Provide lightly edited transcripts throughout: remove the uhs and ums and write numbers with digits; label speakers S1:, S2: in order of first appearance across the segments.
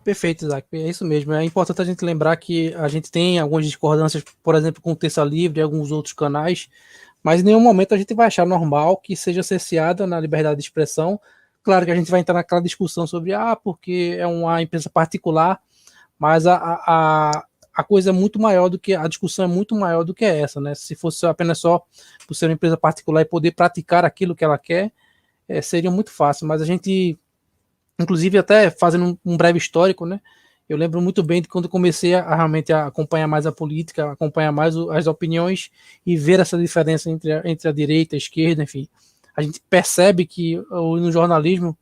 S1: Perfeito, Isaac. É isso mesmo. É importante a gente lembrar que a gente tem algumas discordâncias, por exemplo, com o Terça Livre e alguns outros canais, mas em nenhum momento a gente vai achar normal que seja cerceada na liberdade de expressão. Claro que a gente vai entrar naquela discussão sobre, porque é uma empresa particular, mas a coisa é muito maior do que, a discussão é muito maior do que essa, né? Se fosse apenas só por ser uma empresa particular e poder praticar aquilo que ela quer, seria muito fácil, mas a gente, inclusive até fazendo um breve histórico, né? Eu lembro muito bem de quando comecei realmente a acompanhar mais a política, acompanhar mais as opiniões e ver essa diferença entre a direita, a esquerda, enfim. A gente percebe que no jornalismo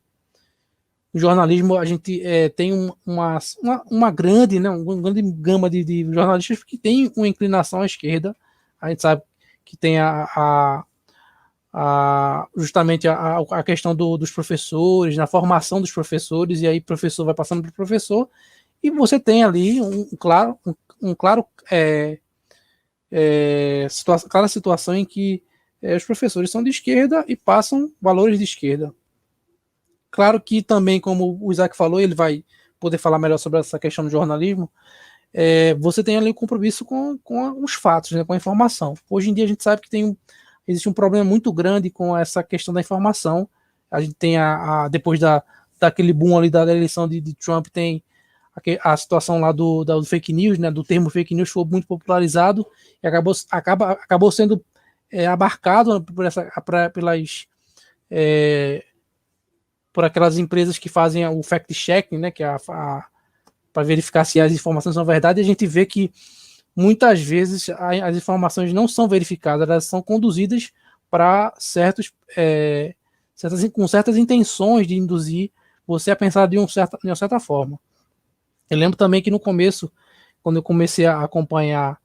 S1: a gente tem uma grande, né, uma grande gama de jornalistas que tem uma inclinação à esquerda. A gente sabe que tem justamente a questão dos professores, na formação dos professores, e aí o professor vai passando para o professor, e você tem ali um claro clara situação em que os professores são de esquerda e passam valores de esquerda. Claro que também, como o Isaac falou, ele vai poder falar melhor sobre essa questão do jornalismo, você tem ali um compromisso com os fatos, né, com a informação. Hoje em dia a gente sabe que existe um problema muito grande com essa questão da informação. A gente tem depois daquele boom ali da eleição de Trump, tem a situação lá do fake news, né, do termo fake news foi muito popularizado e acabou sendo abarcado por aquelas empresas que fazem o fact-checking, né, que é para verificar se as informações são verdade, e a gente vê que muitas vezes as informações não são verificadas, elas são conduzidas para com certas intenções de induzir você a pensar de uma certa forma. Eu lembro também que no começo, quando eu comecei a acompanhar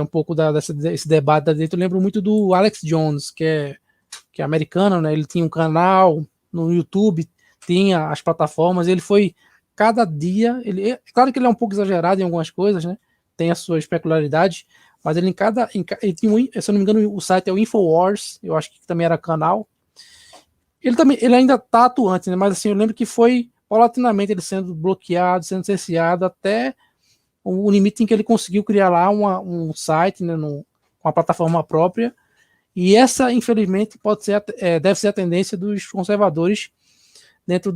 S1: um pouco desse debate da direita, eu lembro muito do Alex Jones, que é americano, né? Ele tinha um canal no YouTube, tinha as plataformas, ele foi cada dia, claro que ele é um pouco exagerado em algumas coisas, né? Tem as suas peculiaridades, mas ele tinha, se eu não me engano, o site é o Infowars, eu acho que também era canal. Ele ainda está atuante, né? Mas assim, eu lembro que foi paulatinamente ele sendo bloqueado, sendo cerceado, até o limite em que ele conseguiu criar lá um site, né, com a plataforma própria. E essa, infelizmente, deve ser a tendência dos conservadores dentro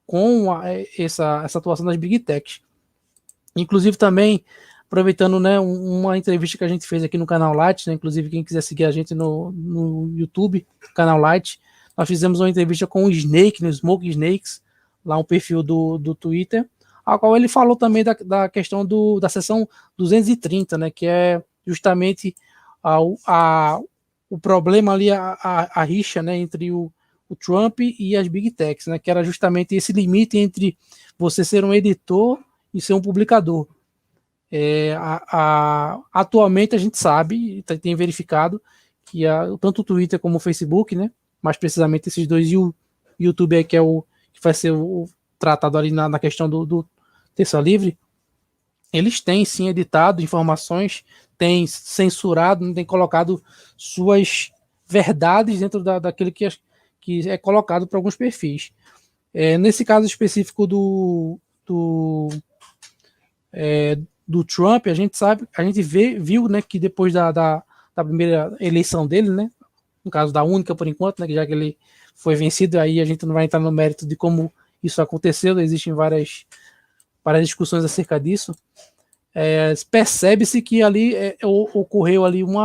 S1: com essa atuação das Big Techs. Inclusive também, aproveitando, né, uma entrevista que a gente fez aqui no canal Light, né, inclusive quem quiser seguir a gente no YouTube, canal Light, nós fizemos uma entrevista com o Snake, no Smoke Snakes, lá um perfil do Twitter, ao qual ele falou também da questão da seção 230, né, que é justamente o problema ali, a rixa, né, entre o Trump e as Big Techs, né, que era justamente esse limite entre você ser um editor e ser um publicador. Atualmente a gente sabe, tem verificado, que tanto o Twitter como o Facebook, né, mais precisamente esses dois, e o YouTube é que vai ser o tratado ali na questão do Terça Livre, eles têm sim editado informações, têm censurado, têm colocado suas verdades dentro daquilo que é colocado para alguns perfis. Nesse caso específico do Trump, a gente viu, né, que depois da primeira eleição dele, né, no caso da única por enquanto, né, já que ele foi vencido, aí a gente não vai entrar no mérito de como isso aconteceu, existem várias discussões acerca disso. Percebe-se que ali ocorreu ali um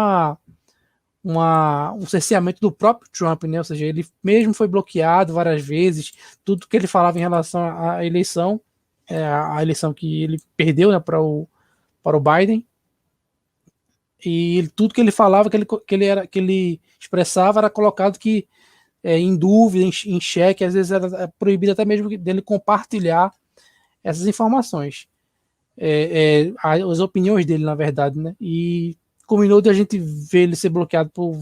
S1: cerceamento do próprio Trump, né? Ou seja, ele mesmo foi bloqueado várias vezes, tudo que ele falava em relação à eleição, a eleição que ele perdeu, né, para o Biden, e tudo que ele falava, que ele expressava, era colocado em dúvida, em xeque, às vezes era proibido até mesmo dele compartilhar essas informações, as opiniões dele, na verdade, né? E combinou de a gente ver ele ser bloqueado por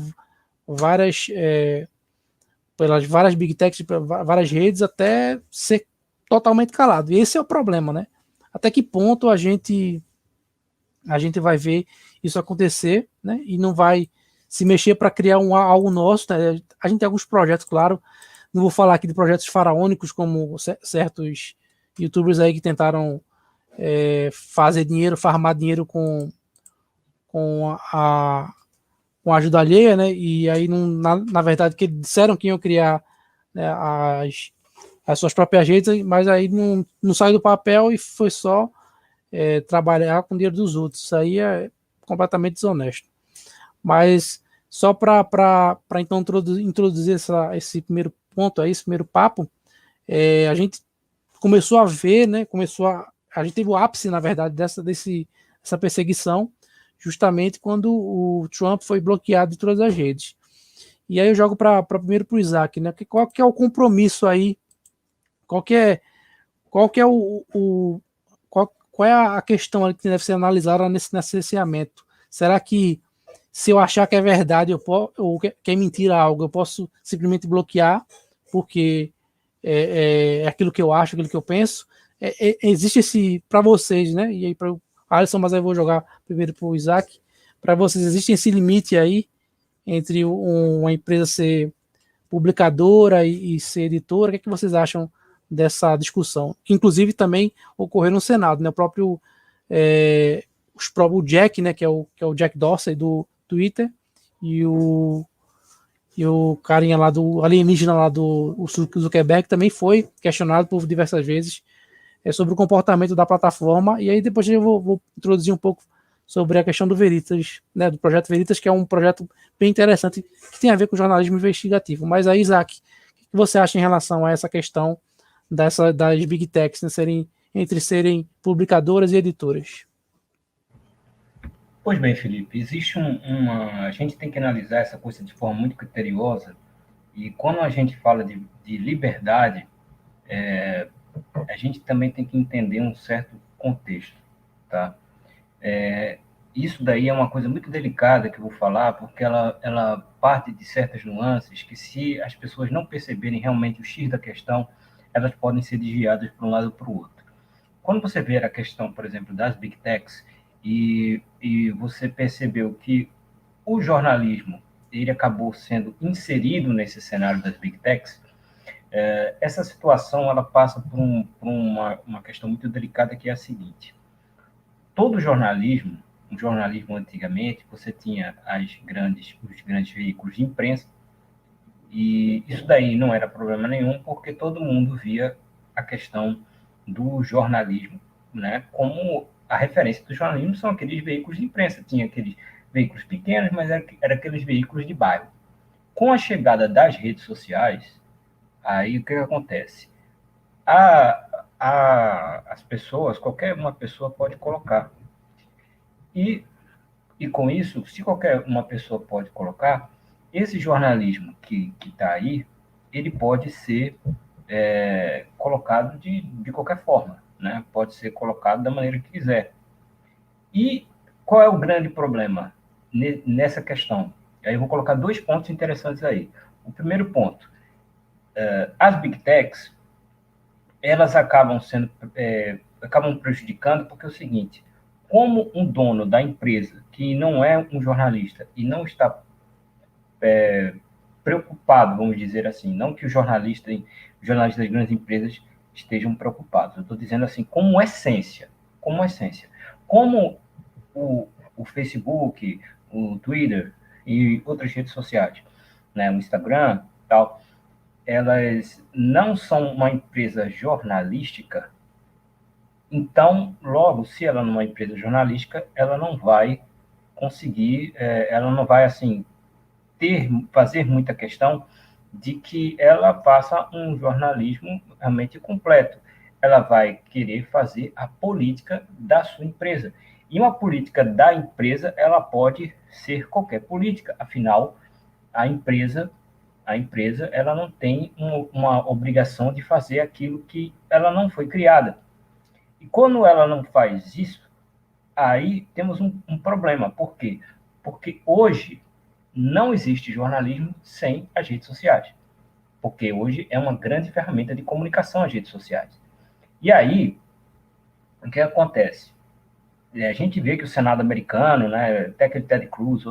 S1: pelas várias big techs, várias redes, até ser totalmente calado. E esse é o problema, né? Até que ponto a gente vai ver isso acontecer, né? E não vai se mexer para criar algo nosso, né? A gente tem alguns projetos, claro. Não vou falar aqui de projetos faraônicos como certos YouTubers aí que tentaram fazer dinheiro, farmar dinheiro com com a ajuda alheia, né? E aí, na verdade, que eles disseram que iam criar, né, as suas próprias redes, mas aí não saiu do papel e foi só trabalhar com o dinheiro dos outros. Isso aí é completamente desonesto. Mas só para então introduzir esse primeiro ponto aí, esse primeiro papo, a gente começou a ver, né? A gente teve o ápice, na verdade, dessa perseguição, justamente quando o Trump foi bloqueado de todas as redes. E aí eu jogo primeiro para o Isaac, né? Qual que é o compromisso aí? Qual que é qual é a questão ali que deve ser analisada nesse cerceamento? Será que se eu achar que é verdade ou que é mentira algo, eu posso simplesmente bloquear porque é aquilo que eu acho, aquilo que eu penso? Existe esse para vocês, né? E aí para o Alisson, mas aí eu vou jogar primeiro para o Isaac. Para vocês, existe esse limite aí entre uma empresa ser publicadora e ser editora? O que, é que vocês acham dessa discussão? Inclusive também ocorreu no Senado, né? O Jack, né, que é o Jack Dorsey do Twitter, e o carinha lá do alienígena lá do Zuckerberg também foi questionado por diversas vezes sobre o comportamento da plataforma. E aí depois eu vou introduzir um pouco sobre a questão do Veritas, né, do projeto Veritas, que é um projeto bem interessante que tem a ver com jornalismo investigativo. Mas aí, Isaac, o que você acha em relação a essa questão das Big Techs, né, serem publicadoras e editoras?
S2: Pois bem, Felipe, existe a gente tem que analisar essa coisa de forma muito criteriosa, e quando a gente fala de liberdade, a gente também tem que entender um certo contexto, tá? Isso daí é uma coisa muito delicada que eu vou falar, porque ela parte de certas nuances que, se as pessoas não perceberem realmente o X da questão, elas podem ser desviadas para um lado ou para o outro. Quando você vê a questão, por exemplo, das Big Techs, e você percebeu que o jornalismo ele acabou sendo inserido nesse cenário das Big Techs, essa situação ela passa por uma questão muito delicada, que é a seguinte: todo jornalismo, o jornalismo antigamente, você tinha os grandes veículos de imprensa, e isso daí não era problema nenhum, porque todo mundo via a questão do jornalismo, né, como a referência do jornalismo são aqueles veículos de imprensa. Tinha aqueles veículos pequenos, mas era aqueles veículos de bairro. Com a chegada das redes sociais, aí o que acontece? As pessoas, qualquer uma pessoa pode colocar. E, e com isso, se qualquer uma pessoa pode colocar, esse jornalismo que está aí, ele pode ser colocado de qualquer forma, né? Pode ser colocado da maneira que quiser. E qual é o grande problema nessa questão? Aí eu vou colocar dois pontos interessantes aí. O primeiro ponto: as Big Techs, elas acabam prejudicando, porque é o seguinte: como um dono da empresa que não é um jornalista e não está preocupado, vamos dizer assim, não que os jornalistas das grandes empresas estejam preocupados, eu estou dizendo assim, como essência, como o Facebook, o Twitter e outras redes sociais, né, o Instagram, tal, elas não são uma empresa jornalística. Então, logo, se ela não é uma empresa jornalística, ela não vai conseguir, ela não vai, assim, fazer muita questão de que ela faça um jornalismo realmente completo. Ela vai querer fazer a política da sua empresa. E uma política da empresa, ela pode ser qualquer política. Afinal, a empresa, ela não tem uma obrigação de fazer aquilo que ela não foi criada. E quando ela não faz isso, aí temos um problema. Por quê? Porque hoje não existe jornalismo sem as redes sociais. Porque hoje é uma grande ferramenta de comunicação as redes sociais. E aí, o que acontece? A gente vê que o Senado americano, né, até aquele Ted Cruz,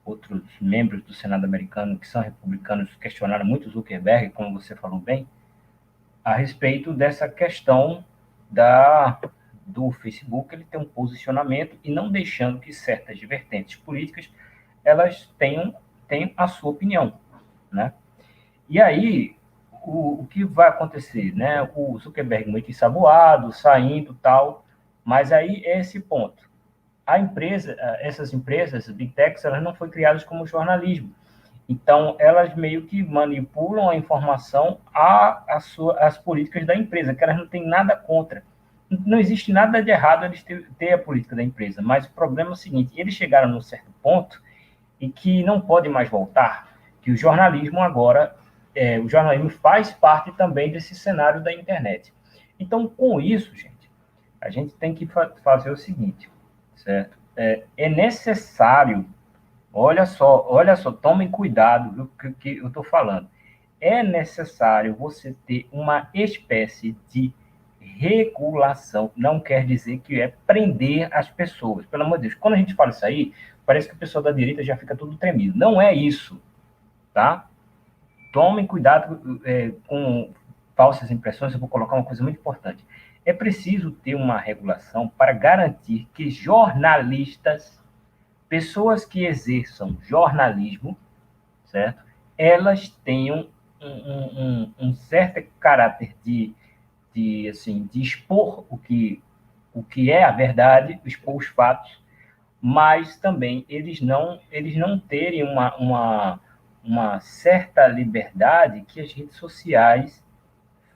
S2: outros membros do Senado americano que são republicanos questionaram muito o Zuckerberg, como você falou bem, a respeito dessa questão do Facebook, ele tem um posicionamento e não deixando que certas vertentes políticas elas tenham a sua opinião, né? E aí, o que vai acontecer, né? O Zuckerberg muito ensaboado, saindo, tal, mas aí é esse ponto. Essas empresas, as Big Techs, elas não foram criadas como jornalismo. Então, elas meio que manipulam a informação às políticas da empresa, que elas não têm nada contra. Não existe nada de errado eles ter a política da empresa, mas o problema é o seguinte, eles chegaram num certo ponto e que não pode mais voltar, que o jornalismo agora, o jornalismo faz parte também desse cenário da internet. Então, com isso, gente, a gente tem que fazer o seguinte, certo? É necessário, olha só, tomem cuidado do que eu estou falando. É necessário você ter uma espécie de regulação. Não quer dizer que é prender as pessoas. Pelo amor de Deus, quando a gente fala isso aí, parece que o pessoal da direita já fica tudo tremido. Não é isso, tá? Tomem cuidado com falsas impressões. Eu vou colocar uma coisa muito importante. É preciso ter uma regulação para garantir que jornalistas, pessoas que exerçam jornalismo, certo? Elas tenham um certo caráter de expor o que é a verdade, expor os fatos, mas também eles não terem uma certa liberdade que as redes sociais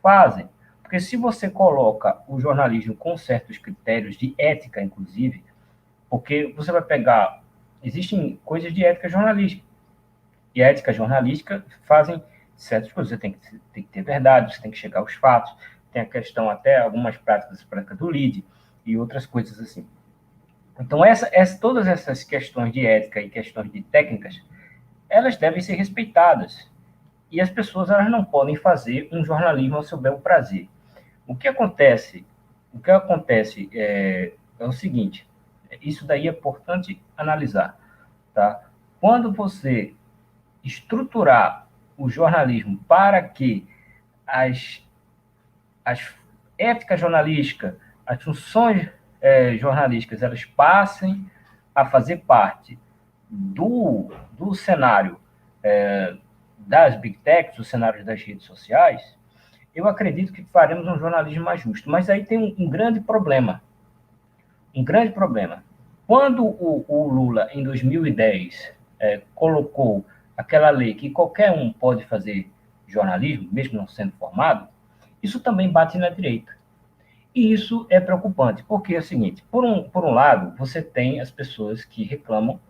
S2: fazem. Porque se você coloca o jornalismo com certos critérios de ética, inclusive, porque você vai pegar... Existem coisas de ética jornalística. E a ética jornalística fazem certas coisas. Você tem que ter verdade, você tem que chegar aos fatos. Tem a questão até algumas práticas do lead e outras coisas assim. Então, todas essas questões de ética e questões de técnicas, elas devem ser respeitadas. E as pessoas elas não podem fazer um jornalismo ao seu bel prazer. O que acontece? É o seguinte, isso daí é importante analisar, tá? Quando você estruturar o jornalismo para que as éticas jornalísticas, as funções jornalísticas, elas passem a fazer parte do cenário das Big Techs, do cenário das redes sociais, eu acredito que faremos um jornalismo mais justo. Mas aí tem um grande problema. Um grande problema. Quando o Lula, em 2010, colocou aquela lei que qualquer um pode fazer jornalismo, mesmo não sendo formado, isso também bate na direita. E isso é preocupante, porque é o seguinte, por um lado, você tem as pessoas que reclamam,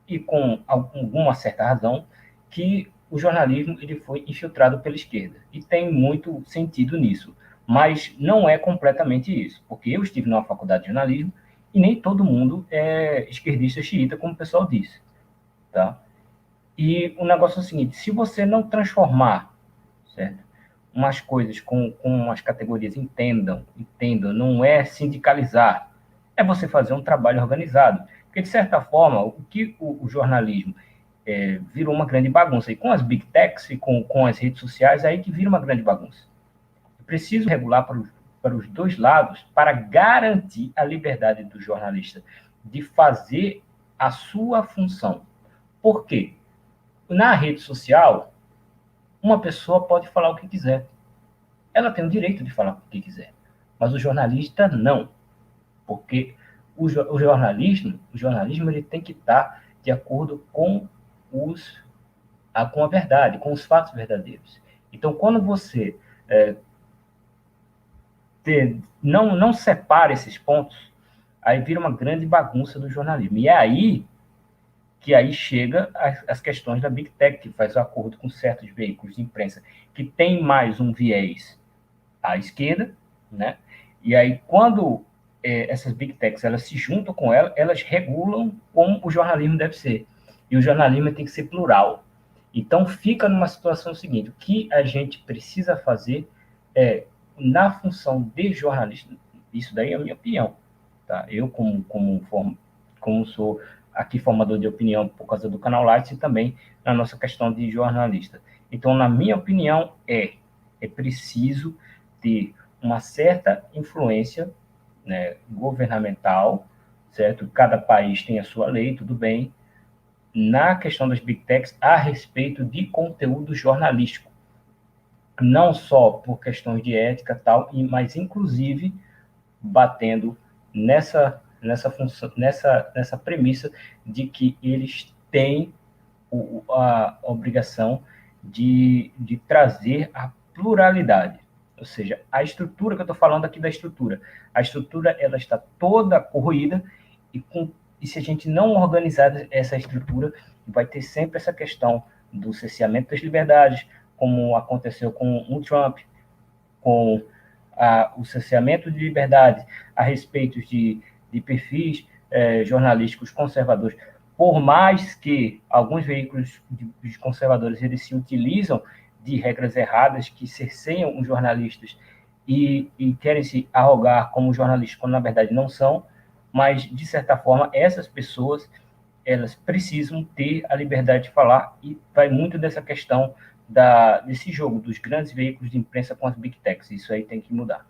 S2: e com alguma certa razão, que o jornalismo ele foi infiltrado pela esquerda. E tem muito sentido nisso. Mas não é completamente isso, porque eu estive numa faculdade de jornalismo e nem todo mundo é esquerdista xiita, como o pessoal diz. Tá? E o negócio é o seguinte, se você não transformar, certo? Umas coisas com as categorias entendam, não é sindicalizar, é você fazer um trabalho organizado. Porque, de certa forma, o que o jornalismo virou uma grande bagunça. E com as Big Techs e com as redes sociais, é aí que vira uma grande bagunça. É preciso regular para os dois lados para garantir a liberdade do jornalista de fazer a sua função. Por quê? Na rede social, uma pessoa pode falar o que quiser. Ela tem o direito de falar o que quiser. Mas o jornalista não. Porque o jornalismo ele tem que estar de acordo com a verdade, com os fatos verdadeiros. Então, quando você não separa esses pontos, aí vira uma grande bagunça do jornalismo. E é aí que aí chega as questões da Big Tech, que faz acordo com certos veículos de imprensa que tem mais um viés à esquerda, né? E aí, quando essas Big Techs elas se juntam com ela, elas regulam como o jornalismo deve ser. E o jornalismo tem que ser plural. Então, fica numa situação seguinte, o que a gente precisa fazer na função de jornalista, isso daí é a minha opinião, tá? Eu, como sou aqui formador de opinião por causa do canal Lights e também na nossa questão de jornalista. Então, na minha opinião, é preciso ter uma certa influência, né, governamental, certo? Cada país tem a sua lei, tudo bem, na questão das Big Techs a respeito de conteúdo jornalístico. Não só por questões de ética tal, mas inclusive batendo nessa função, nessa premissa de que eles têm a obrigação de trazer a pluralidade. Ou seja, a estrutura que eu estou falando aqui da estrutura, a estrutura ela está toda corroída e se a gente não organizar essa estrutura, vai ter sempre essa questão do cerceamento das liberdades, como aconteceu com o Trump, com o cerceamento de liberdades a respeito de perfis jornalísticos conservadores. Por mais que alguns veículos de conservadores eles se utilizam de regras erradas que cerceiam os jornalistas e querem se arrogar como jornalistas, quando na verdade não são, mas de certa forma essas pessoas elas precisam ter a liberdade de falar e vai muito dessa questão desse jogo dos grandes veículos de imprensa com as Big Techs. Isso aí tem que mudar.